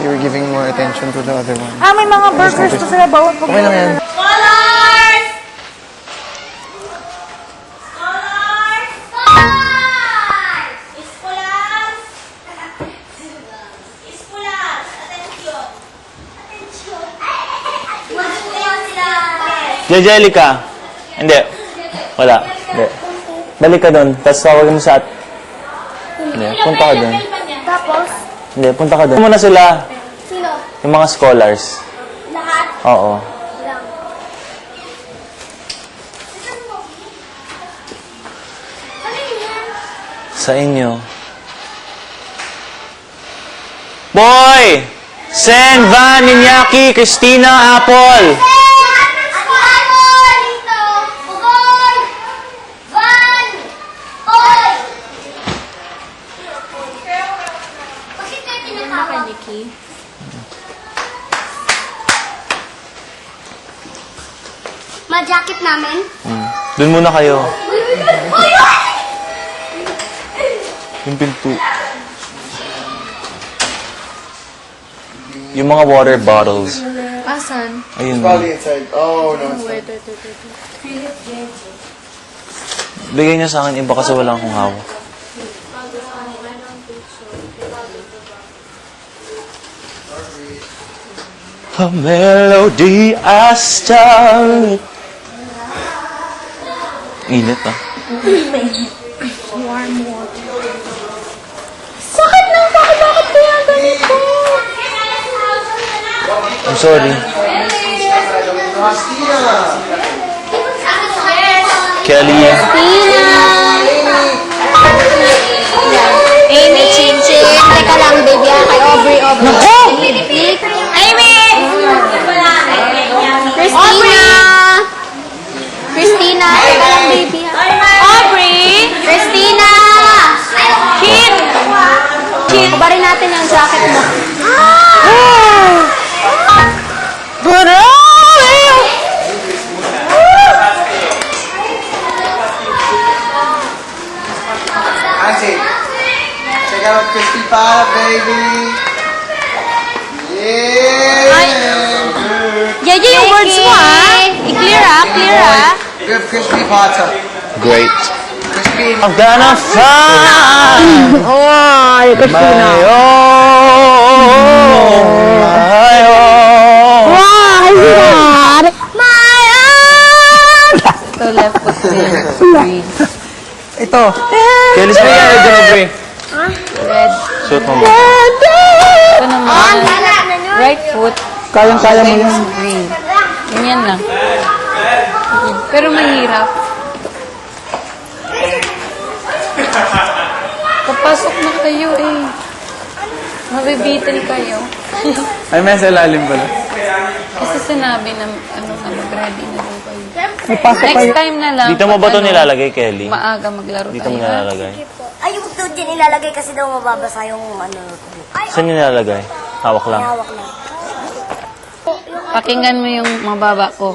You were giving more attention to the other one. Ah, may mga burgers to sila. Bawat pag Okay lang yan. Scholars! Scholars! Scholars! Escolas! Escolas! Attention! Attention! Masuyan sila! Jejelica. Hindi. Wala. Hindi. Balik ka doon. Tapos tawagin mo sa Hindi. Punta ka doon. Tapos? Hindi. Punta ka doon. Muna sila. Sino? Yung mga scholars. Lahat? Oo. Lang. Ano yan? Sa inyo. Boy! Sen, Van, Iñaki, Christina, Apple. Ma-jacket namin? Doon muna kayo. Yung pinto. Yung mga water bottles. Asan? Ayun. Probably inside. Oh, no, it's not. Bigay niya sa akin iba kasi wala akong hawak. A melody I start. Init ah. Sakit na! Bakit kaya ganito? I'm sorry. Kelly. Amy, Chin-Chin. Teka lang, baby. Kay Aubrey. Amy! Christina! Christina! Teka lang, baby. Aubrey! Christina! Kit! Kit! Kubarin natin yung jacket mo. Auntie, check out Crispy Pie, baby. Yeah. Yaya yung words mo, I-clear, clear, We have Crispy Pata. Great. Crispy. I'm gonna find Ay, Christina. my own. My own. Why not? My own! So left foot green. Ito. Kelly, sa'yo yan, Red Aubrey. Red. Suot mo. Ito naman. Right foot. Kayang-kaya mo yan. Green. Ganyan lang. Pero mahirap. Papasok na kayo eh. Mabibitin kayo. Ay, may sa ilalim pala. Kasi sinabi na mag-ready na daw kayo. Next time na lang. Dito mo ba ito pag nilalagay, Kelly? Maaga maglaro Dito mo tayo. nilalagay? Ay, yung doon din ilalagay kasi daw mababasa yung ano. Ay, Saan nyo nilalagay? Hawak lang. hawak na. Pakinggan mo yung mababa ko.